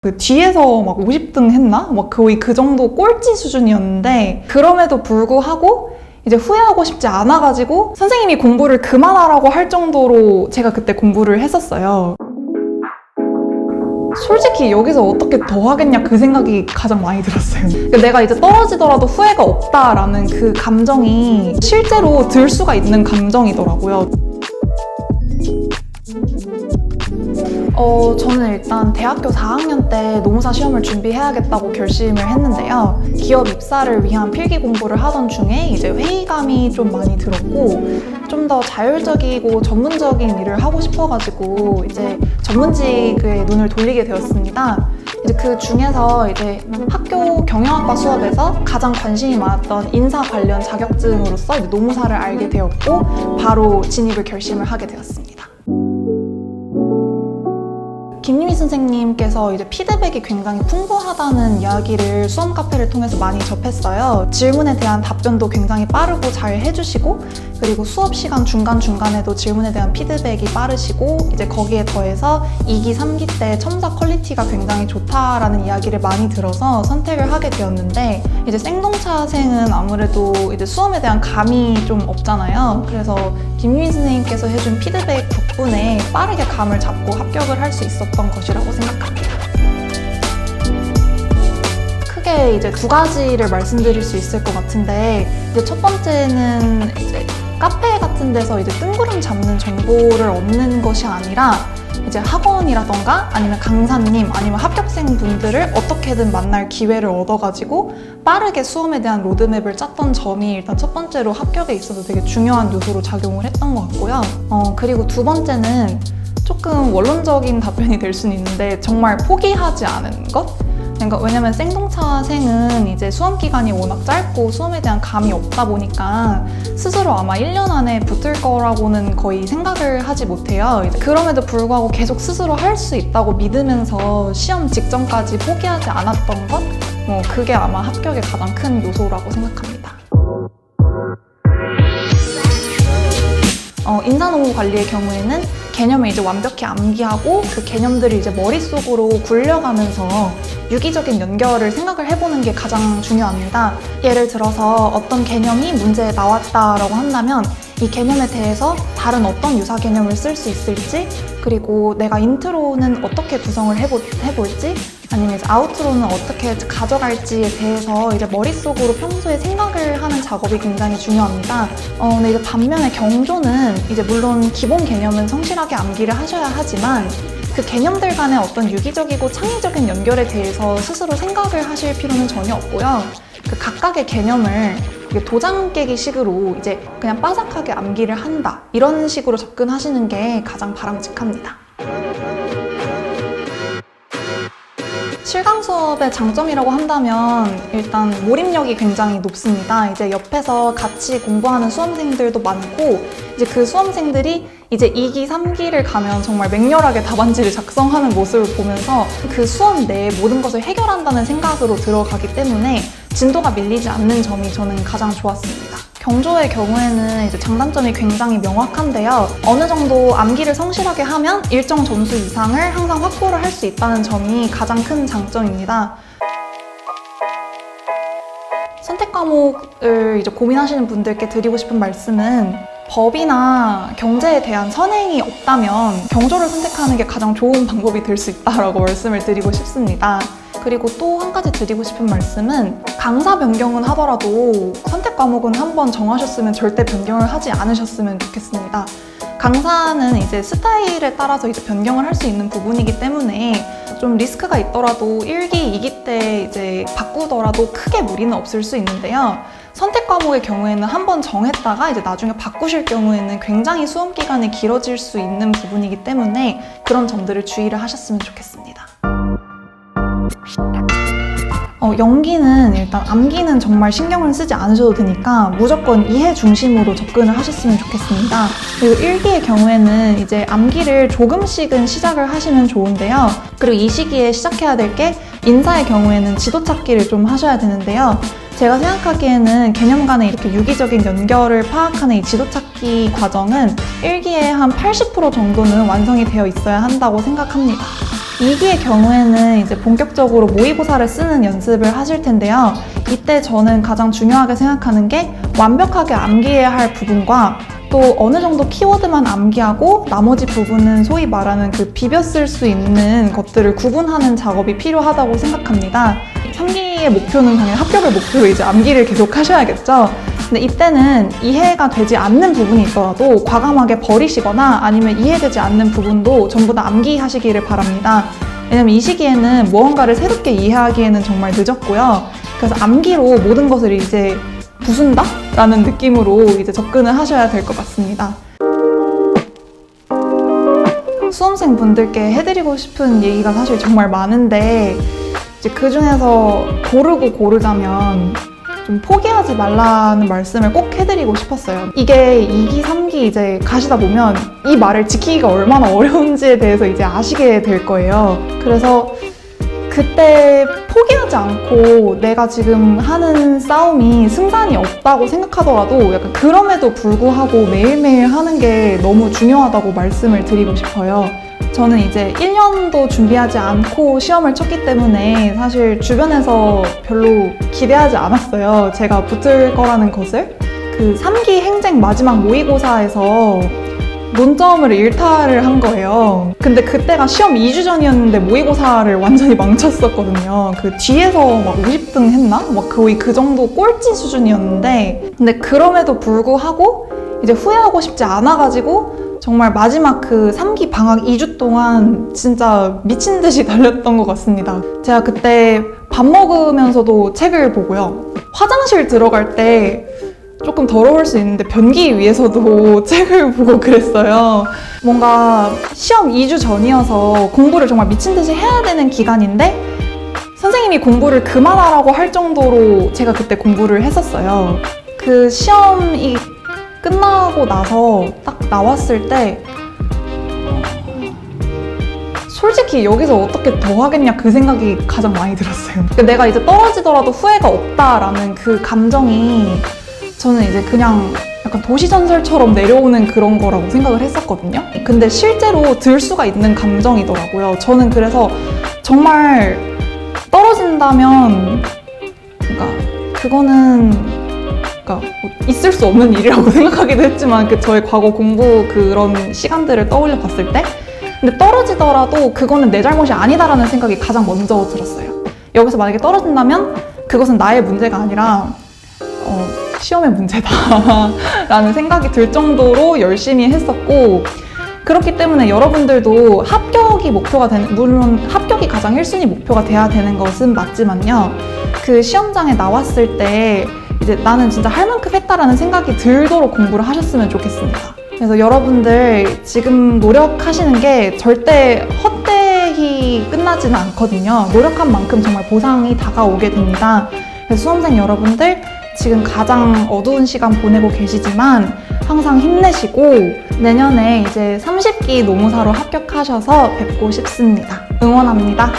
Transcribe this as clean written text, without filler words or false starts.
그 뒤에서 막 50등 했나? 막 거의 그 정도 꼴찌 수준이었는데 그럼에도 불구하고 이제 후회하고 싶지 않아가지고 선생님이 공부를 그만하라고 할 정도로 제가 그때 공부를 했었어요. 솔직히 여기서 어떻게 더 하겠냐 그 생각이 가장 많이 들었어요. 내가 이제 떨어지더라도 후회가 없다라는 그 감정이 실제로 들 수가 있는 감정이더라고요. 저는 일단 대학교 4학년 때 노무사 시험을 준비해야겠다고 결심을 했는데요. 기업 입사를 위한 필기 공부를 하던 중에 이제 회의감이 좀 많이 들었고 좀 더 자율적이고 전문적인 일을 하고 싶어가지고 이제 전문직에 눈을 돌리게 되었습니다. 이제 그 중에서 이제 학교 경영학과 수업에서 가장 관심이 많았던 인사 관련 자격증으로서 이제 노무사를 알게 되었고 바로 진입을 결심을 하게 되었습니다. 김유미 선생님께서 이제 피드백이 굉장히 풍부하다는 이야기를 수험 카페를 통해서 많이 접했어요. 질문에 대한 답변도 굉장히 빠르고 잘 해주시고 그리고 수업 시간 중간중간에도 질문에 대한 피드백이 빠르시고 이제 거기에 더해서 2기, 3기 때 첨사 퀄리티가 굉장히 좋다라는 이야기를 많이 들어서 선택을 하게 되었는데 이제 생동차생은 아무래도 이제 수험에 대한 감이 좀 없잖아요. 그래서 김유미 선생님께서 해준 피드백 덕분에 빠르게 감을 잡고 합격을 할 수 있었던 것이라고 생각합니다. 크게 이제 두 가지를 말씀드릴 수 있을 것 같은데 이제 첫 번째는 이제 카페 같은 데서 이제 뜬구름 잡는 정보를 얻는 것이 아니라 이제 학원이라던가 아니면 강사님 아니면 합격생 분들을 어떻게든 만날 기회를 얻어가지고 빠르게 수험에 대한 로드맵을 짰던 점이 일단 첫 번째로 합격에 있어서 되게 중요한 요소로 작용을 했던 것 같고요. 그리고 두 번째는 조금 원론적인 답변이 될 수는 있는데 정말 포기하지 않은 것? 그러니까 왜냐면 생동차생은 이제 수험 기간이 워낙 짧고 수험에 대한 감이 없다 보니까 스스로 아마 1년 안에 붙을 거라고는 거의 생각을 하지 못해요. 그럼에도 불구하고 계속 스스로 할 수 있다고 믿으면서 시험 직전까지 포기하지 않았던 것? 그게 아마 합격의 가장 큰 요소라고 생각합니다. 인사노무 관리의 경우에는 개념을 이제 완벽히 암기하고 그 개념들을 이제 머릿속으로 굴려가면서 유기적인 연결을 생각을 해보는 게 가장 중요합니다. 예를 들어서 어떤 개념이 문제에 나왔다라고 한다면 이 개념에 대해서 다른 어떤 유사 개념을 쓸 수 있을지 그리고 내가 인트로는 어떻게 구성을 해볼지 아니면 이제 아우트로는 어떻게 가져갈지에 대해서 이제 머릿속으로 평소에 생각을 하는 작업이 굉장히 중요합니다. 근데 이제 반면에 경조는 이제 물론 기본 개념은 성실하게 암기를 하셔야 하지만 그 개념들 간의 어떤 유기적이고 창의적인 연결에 대해서 스스로 생각을 하실 필요는 전혀 없고요. 그 각각의 개념을 도장 깨기 식으로 이제 그냥 빠삭하게 암기를 한다 이런 식으로 접근하시는 게 가장 바람직합니다. 실강 수업의 장점이라고 한다면 일단 몰입력이 굉장히 높습니다. 이제 옆에서 같이 공부하는 수험생들도 많고 이제 그 수험생들이 이제 2기, 3기를 가면 정말 맹렬하게 답안지를 작성하는 모습을 보면서 그 수업 내에 모든 것을 해결한다는 생각으로 들어가기 때문에 진도가 밀리지 않는 점이 저는 가장 좋았습니다. 경조의 경우에는 이제 장단점이 굉장히 명확한데요. 어느 정도 암기를 성실하게 하면 일정 점수 이상을 항상 확보를 할 수 있다는 점이 가장 큰 장점입니다. 선택 과목을 이제 고민하시는 분들께 드리고 싶은 말씀은 법이나 경제에 대한 선행이 없다면 경조를 선택하는 게 가장 좋은 방법이 될 수 있다라고 말씀을 드리고 싶습니다. 그리고 또 한 가지 드리고 싶은 말씀은 강사 변경은 하더라도 선택 과목은 한번 정하셨으면 절대 변경을 하지 않으셨으면 좋겠습니다. 강사는 이제 스타일에 따라서 이제 변경을 할 수 있는 부분이기 때문에 좀 리스크가 있더라도 1기, 2기 때 이제 바꾸더라도 크게 무리는 없을 수 있는데요. 선택 과목의 경우에는 한번 정했다가 이제 나중에 바꾸실 경우에는 굉장히 수험 기간이 길어질 수 있는 부분이기 때문에 그런 점들을 주의를 하셨으면 좋겠습니다. 연기는 일단 암기는 정말 신경을 쓰지 않으셔도 되니까 무조건 이해 중심으로 접근을 하셨으면 좋겠습니다. 그리고 1기의 경우에는 이제 암기를 조금씩은 시작을 하시면 좋은데요. 그리고 이 시기에 시작해야 될 게 인사의 경우에는 지도 찾기를 좀 하셔야 되는데요. 제가 생각하기에는 개념 간의 이렇게 유기적인 연결을 파악하는 이 지도 찾기 과정은 1기에 한 80% 정도는 완성이 되어 있어야 한다고 생각합니다. 2기의 경우에는 이제 본격적으로 모의고사를 쓰는 연습을 하실 텐데요. 이때 저는 가장 중요하게 생각하는 게 완벽하게 암기해야 할 부분과 또 어느 정도 키워드만 암기하고 나머지 부분은 소위 말하는 그 비벼 쓸 수 있는 것들을 구분하는 작업이 필요하다고 생각합니다. 3기의 목표는 당연히 합격을 목표로 이제 암기를 계속 하셔야겠죠. 근데 이때는 이해가 되지 않는 부분이 있더라도 과감하게 버리시거나 아니면 이해되지 않는 부분도 전부 다 암기하시기를 바랍니다. 왜냐면 이 시기에는 무언가를 새롭게 이해하기에는 정말 늦었고요. 그래서 암기로 모든 것을 이제 부순다? 라는 느낌으로 이제 접근을 하셔야 될 것 같습니다. 수험생 분들께 해드리고 싶은 얘기가 사실 정말 많은데 이제 그 중에서 고르자면 좀 포기하지 말라는 말씀을 꼭 해드리고 싶었어요. 이게 2기, 3기 이제 가시다 보면 이 말을 지키기가 얼마나 어려운지에 대해서 이제 아시게 될 거예요. 그래서 그때 포기하지 않고 내가 지금 하는 싸움이 승산이 없다고 생각하더라도 약간 그럼에도 불구하고 매일매일 하는 게 너무 중요하다고 말씀을 드리고 싶어요. 저는 이제 1년도 준비하지 않고 시험을 쳤기 때문에 사실 주변에서 별로 기대하지 않았어요. 제가 붙을 거라는 것을. 그 3기 행쟁 마지막 모의고사에서 논점을 일탈을 한 거예요. 근데 그때가 시험 2주 전이었는데 모의고사를 완전히 망쳤었거든요. 그 뒤에서 막 50등 했나? 막 거의 그 정도 꼴찌 수준이었는데 근데 그럼에도 불구하고 이제 후회하고 싶지 않아가지고 정말 마지막 그 3기 방학 2주 동안 진짜 미친 듯이 달렸던 것 같습니다. 제가 그때 밥 먹으면서도 책을 보고요. 화장실 들어갈 때 조금 더러울 수 있는데 변기 위해서도 책을 보고 그랬어요. 뭔가 시험 2주 전이어서 공부를 정말 미친 듯이 해야 되는 기간인데 선생님이 공부를 그만하라고 할 정도로 제가 그때 공부를 했었어요. 그 시험이 끝나고 나서 딱 나왔을 때 솔직히 여기서 어떻게 더 하겠냐 그 생각이 가장 많이 들었어요. 내가 이제 떨어지더라도 후회가 없다라는 그 감정이 저는 이제 그냥 약간 도시전설처럼 내려오는 그런 거라고 생각을 했었거든요. 근데 실제로 들 수가 있는 감정이더라고요. 저는 그래서 정말 떨어진다면 그거는 뭐 있을 수 없는 일이라고 생각하기도 했지만 저의 과거 공부 그런 시간들을 떠올려 봤을 때 근데 떨어지더라도 그거는 내 잘못이 아니다라는 생각이 가장 먼저 들었어요. 여기서 만약에 떨어진다면 그것은 나의 문제가 아니라 시험의 문제다 라는 생각이 들 정도로 열심히 했었고 그렇기 때문에 여러분들도 합격이 목표가 되는 물론 합격이 가장 1순위 목표가 돼야 되는 것은 맞지만요. 그 시험장에 나왔을 때 이제 나는 진짜 할 만큼 했다라는 생각이 들도록 공부를 하셨으면 좋겠습니다. 그래서 여러분들 지금 노력하시는 게 절대 헛되이 끝나지는 않거든요. 노력한 만큼 정말 보상이 다가오게 됩니다. 그래서 수험생 여러분들 지금 가장 어두운 시간 보내고 계시지만 항상 힘내시고 내년에 이제 30기 노무사로 합격하셔서 뵙고 싶습니다. 응원합니다.